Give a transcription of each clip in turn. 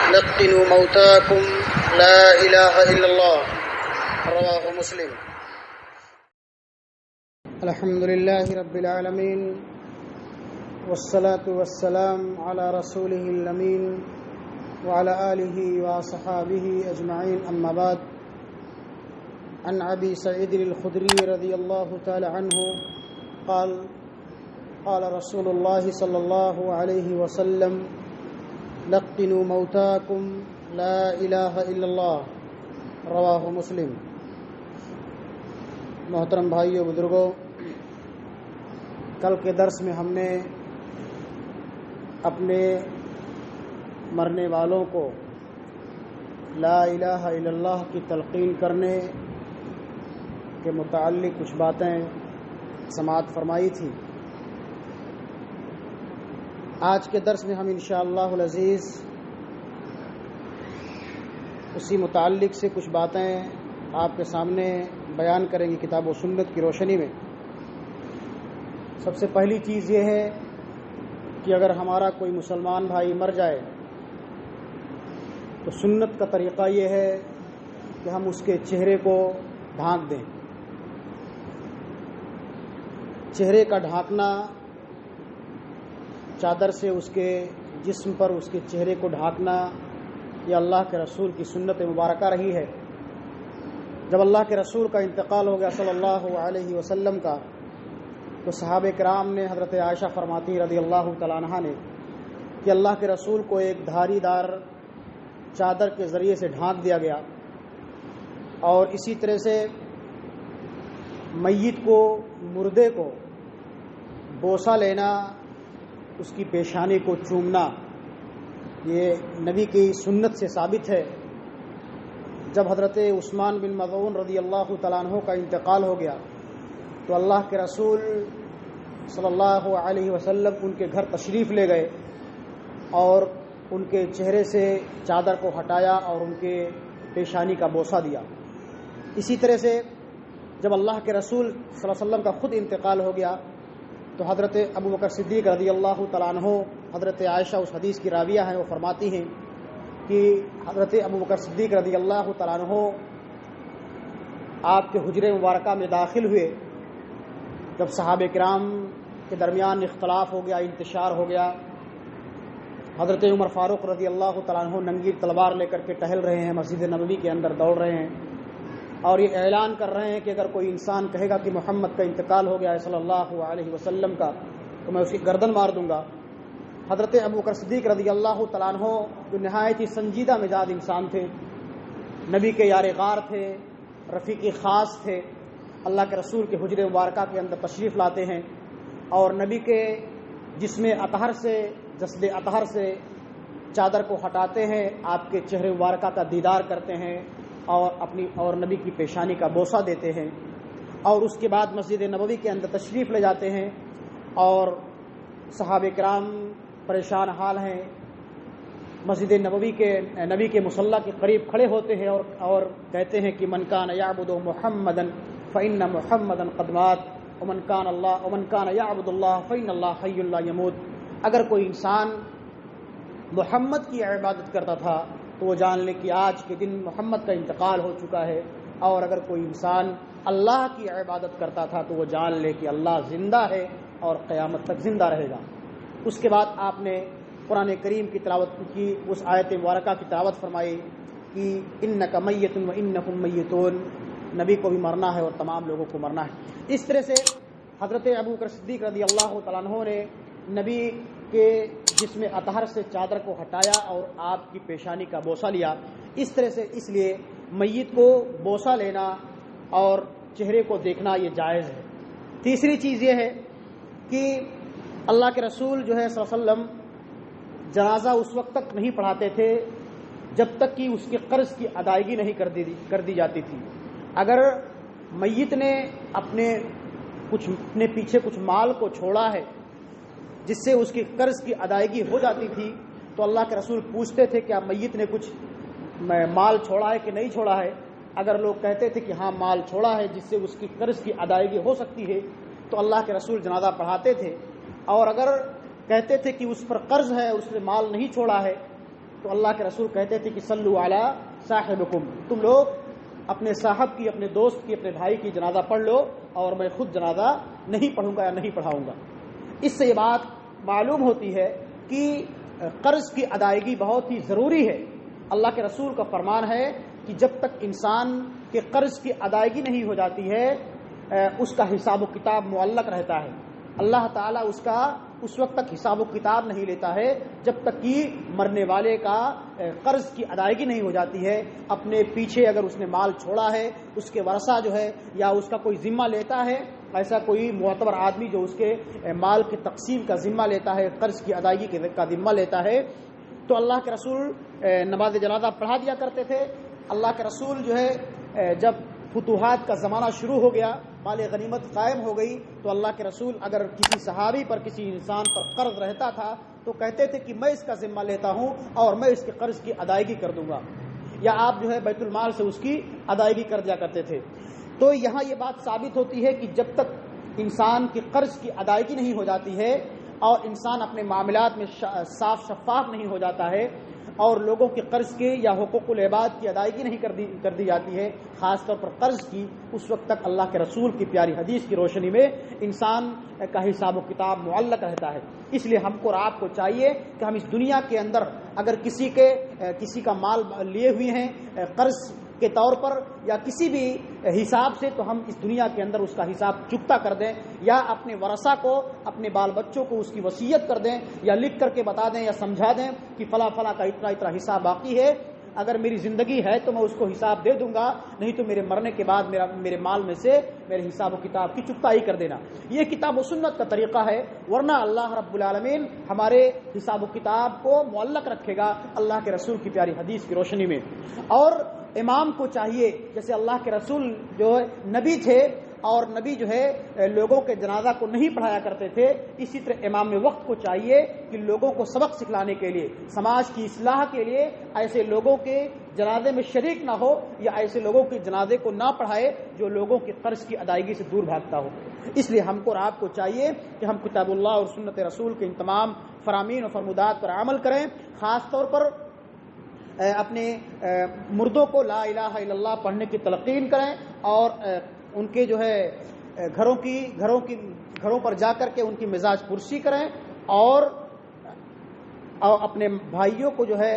لقنوا موتاكم لا إله إلا الله رواه مسلم. الحمد لله رب العالمين والصلاة والسلام على رسوله الأمين وعلى آله وصحابه أجمعين، أما بعد. عن أبي سعيد الخدري رضي الله تعالى عنه قال قال رسول الله صلى الله عليه وسلم لقنوا موتاكم لا الہ الا اللہ رواہ مسلم. محترم بھائیو بزرگوں، کل کے درس میں ہم نے اپنے مرنے والوں کو لا الہ الا اللہ کی تلقین کرنے کے متعلق کچھ باتیں سماعت فرمائی تھی. آج کے درس میں ہم انشاءاللہ العزیز اسی متعلق سے کچھ باتیں آپ کے سامنے بیان کریں گے کتاب و سنت کی روشنی میں. سب سے پہلی چیز یہ ہے کہ اگر ہمارا کوئی مسلمان بھائی مر جائے تو سنت کا طریقہ یہ ہے کہ ہم اس کے چہرے کو ڈھانک دیں. چہرے کا ڈھانکنا، چادر سے اس کے جسم پر اس کے چہرے کو ڈھانکنا، یہ اللہ کے رسول کی سنت مبارکہ رہی ہے. جب اللہ کے رسول کا انتقال ہو گیا صلی اللہ علیہ وسلم کا، تو صحابہ کرام نے، حضرت عائشہ فرماتی رضی اللہ تعالیٰ عنہا نے، کہ اللہ کے رسول کو ایک دھاری دار چادر کے ذریعے سے ڈھانک دیا گیا. اور اسی طرح سے میت کو، مردے کو بوسہ لینا، اس کی پیشانی کو چومنا، یہ نبی کی سنت سے ثابت ہے. جب حضرت عثمان بن مظعون رضی اللہ تعالیٰ عنہ کا انتقال ہو گیا تو اللہ کے رسول صلی اللہ علیہ وسلم ان کے گھر تشریف لے گئے اور ان کے چہرے سے چادر کو ہٹایا اور ان کے پیشانی کا بوسہ دیا. اسی طرح سے جب اللہ کے رسول صلی اللہ علیہ وسلم کا خود انتقال ہو گیا تو حضرت ابو بکر صدیق رضی اللہ تعالیٰ عنہ، حضرت عائشہ اس حدیث کی راویہ ہیں، وہ فرماتی ہیں کہ حضرت ابو بکر صدیق رضی اللہ تعالیٰ عنہ آپ کے حجرے مبارکہ میں داخل ہوئے جب صحابہ کرام کے درمیان اختلاف ہو گیا، انتشار ہو گیا. حضرت عمر فاروق رضی اللہ تعالیٰ عنہ ننگی تلوار لے کر کے ٹہل رہے ہیں، مسجد نبوی کے اندر دوڑ رہے ہیں اور یہ اعلان کر رہے ہیں کہ اگر کوئی انسان کہے گا کہ محمد کا انتقال ہو گیا ہے صلی اللہ علیہ وسلم کا، تو میں اس کی گردن مار دوں گا. حضرت ابو بکر صدیق رضی اللہ تعالیٰ عنہ جو نہایت ہی سنجیدہ مزاج انسان تھے، نبی کے یار غار تھے، رفیق خاص تھے، اللہ کے رسول کے حجر مبارکہ کے اندر تشریف لاتے ہیں اور نبی کے جسم اطہر سے، جسد اطہر سے چادر کو ہٹاتے ہیں، آپ کے چہرے مبارکہ کا دیدار کرتے ہیں اور نبی کی پیشانی کا بوسہ دیتے ہیں. اور اس کے بعد مسجد نبوی کے اندر تشریف لے جاتے ہیں اور صحابہ کرام پریشان حال ہیں. مسجد نبوی کے نبی کے مصلی کے قریب کھڑے ہوتے ہیں اور کہتے ہیں کہ من کان یعبد محمدا فإن محمدا قد مات ومن کان یعبد اللہ فإن اللہ حی لا یموت. اگر کوئی انسان محمد کی عبادت کرتا تھا تو وہ جان لے کہ آج کے دن محمد کا انتقال ہو چکا ہے، اور اگر کوئی انسان اللہ کی عبادت کرتا تھا تو وہ جان لے کہ اللہ زندہ ہے اور قیامت تک زندہ رہے گا. اس کے بعد آپ نے قرآن کریم کی تلاوت کی، اس آیت مبارکہ کی تلاوت فرمائی کہ انک میت و انکم میتون، نبی کو بھی مرنا ہے اور تمام لوگوں کو مرنا ہے. اس طرح سے حضرت ابو بکر صدیق رضی اللہ تعالیٰ عنہ نے نبی کے جسم اطہر سے چادر کو ہٹایا اور آپ کی پیشانی کا بوسہ لیا. اس طرح سے اس لیے میت کو بوسہ لینا اور چہرے کو دیکھنا یہ جائز ہے. تیسری چیز یہ ہے کہ اللہ کے رسول جو ہے صلی اللہ علیہ وسلم جنازہ اس وقت تک نہیں پڑھاتے تھے جب تک کہ اس کے قرض کی ادائیگی نہیں کر دی جاتی تھی. اگر میت نے اپنے پیچھے کچھ مال کو چھوڑا ہے جس سے اس کی قرض کی ادائیگی ہو جاتی تھی تو اللہ کے رسول پوچھتے تھے کہ میت نے کچھ مال چھوڑا ہے کہ نہیں چھوڑا ہے. اگر لوگ کہتے تھے کہ ہاں مال چھوڑا ہے جس سے اس کی قرض کی ادائیگی ہو سکتی ہے تو اللہ کے رسول جنازہ پڑھاتے تھے. اور اگر کہتے تھے کہ اس پر قرض ہے، اس نے مال نہیں چھوڑا ہے، تو اللہ کے رسول کہتے تھے کہ صلو علی صاحبکم، تم لوگ اپنے صاحب کی، اپنے دوست کی، اپنے بھائی کی جنازہ پڑھ لو، اور میں خود جنازہ نہیں پڑھوں گا یا نہیں پڑھاؤں گا۔ اس سے یہ بات معلوم ہوتی ہے کہ قرض کی ادائیگی بہت ہی ضروری ہے۔ اللہ کے رسول کا فرمان ہے کہ جب تک انسان کے قرض کی ادائیگی نہیں ہو جاتی ہے اس کا حساب و کتاب معلق رہتا ہے۔ اللہ تعالیٰ اس وقت تک حساب و کتاب نہیں لیتا ہے جب تک کہ مرنے والے کا قرض کی ادائیگی نہیں ہو جاتی ہے۔ اپنے پیچھے اگر اس نے مال چھوڑا ہے، اس کے ورثہ جو ہے یا اس کا کوئی ذمہ لیتا ہے، ایسا کوئی معتبر آدمی جو اس کے مال کی تقسیم کا ذمہ لیتا ہے، قرض کی ادائیگی کا ذمہ لیتا ہے، تو اللہ کے رسول نماز جنازہ پڑھا دیا کرتے تھے۔ اللہ کے رسول جو ہے جب فتوحات کا زمانہ شروع ہو گیا، مال غنیمت قائم ہو گئی، تو اللہ کے رسول اگر کسی صحابی پر، کسی انسان پر قرض رہتا تھا تو کہتے تھے کہ میں اس کا ذمہ لیتا ہوں اور میں اس کے قرض کی ادائیگی کر دوں گا، یا آپ جو ہے بیت المال سے اس کی ادائیگی کر دیا کرتے تھے۔ تو یہاں یہ بات ثابت ہوتی ہے کہ جب تک انسان کی قرض کی ادائیگی نہیں ہو جاتی ہے اور انسان اپنے معاملات میں صاف شفاف نہیں ہو جاتا ہے اور لوگوں کے قرض کے یا حقوق العباد کی ادائیگی نہیں کر دی جاتی ہے، خاص طور پر قرض کی، اس وقت تک اللہ کے رسول کی پیاری حدیث کی روشنی میں انسان کا حساب و کتاب معلق رہتا ہے۔ اس لیے ہم کو اور آپ کو چاہیے کہ ہم اس دنیا کے اندر اگر کسی کا مال لیے ہوئے ہیں قرض کے طور پر یا کسی بھی حساب سے، تو ہم اس دنیا کے اندر اس کا حساب چکتا کر دیں، یا اپنے ورثہ کو، اپنے بال بچوں کو اس کی وصیت کر دیں، یا لکھ کر کے بتا دیں یا سمجھا دیں کہ فلاں فلاں کا اتنا اتنا حساب باقی ہے، اگر میری زندگی ہے تو میں اس کو حساب دے دوں گا، نہیں تو میرے مرنے کے بعد میرے مال میں سے میرے حساب و کتاب کی چکتائی کر دینا۔ یہ کتاب و سنت کا طریقہ ہے، ورنہ اللہ رب العالمین ہمارے حساب و کتاب کو معلق رکھے گا اللہ کے رسول کی پیاری حدیث کی روشنی میں۔ اور امام کو چاہیے، جیسے اللہ کے رسول جو نبی تھے اور نبی جو ہے لوگوں کے جنازہ کو نہیں پڑھایا کرتے تھے، اسی طرح امام وقت کو چاہیے کہ لوگوں کو سبق سکھلانے کے لیے، سماج کی اصلاح کے لیے ایسے لوگوں کے جنازے میں شریک نہ ہو یا ایسے لوگوں کے جنازے کو نہ پڑھائے جو لوگوں کے قرض کی ادائیگی سے دور بھاگتا ہو۔ اس لیے ہم کو اور آپ کو چاہیے کہ ہم کتاب اللہ اور سنت رسول کے ان تمام فرامین و فرمودات پر عمل کریں، خاص طور پر اپنے مردوں کو لا الہ الا اللہ پڑھنے کی تلقین کریں، اور ان کے جو ہے گھروں پر جا کر کے ان کی مزاج پرسی کریں، اور اپنے بھائیوں کو جو ہے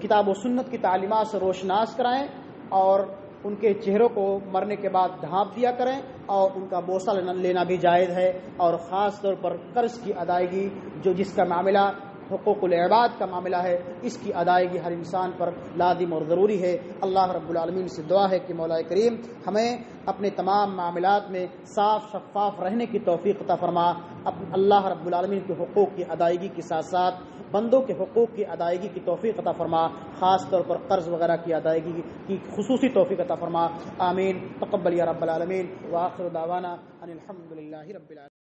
کتاب و سنت کی تعلیمات سے روشناس کرائیں، اور ان کے چہروں کو مرنے کے بعد ڈھانپ دیا کریں، اور ان کا بوسہ لینا بھی جائز ہے۔ اور خاص طور پر قرض کی ادائیگی جس کا معاملہ حقوق العباد کا معاملہ ہے، اس کی ادائیگی ہر انسان پر لازم اور ضروری ہے۔ اللہ رب العالمین سے دعا ہے کہ مولا کریم ہمیں اپنے تمام معاملات میں صاف شفاف رہنے کی توفیق عطا فرما۔ اللہ رب العالمین کے حقوق کی ادائیگی کے ساتھ ساتھ بندوں کے حقوق کی ادائیگی کی توفیق عطا فرما، خاص طور پر قرض وغیرہ کی ادائیگی کی خصوصی توفیق عطا فرما۔ آمین، تقبل یا رب العالمین، وآخر دعوانا ان الحمد للہ رب العالمین۔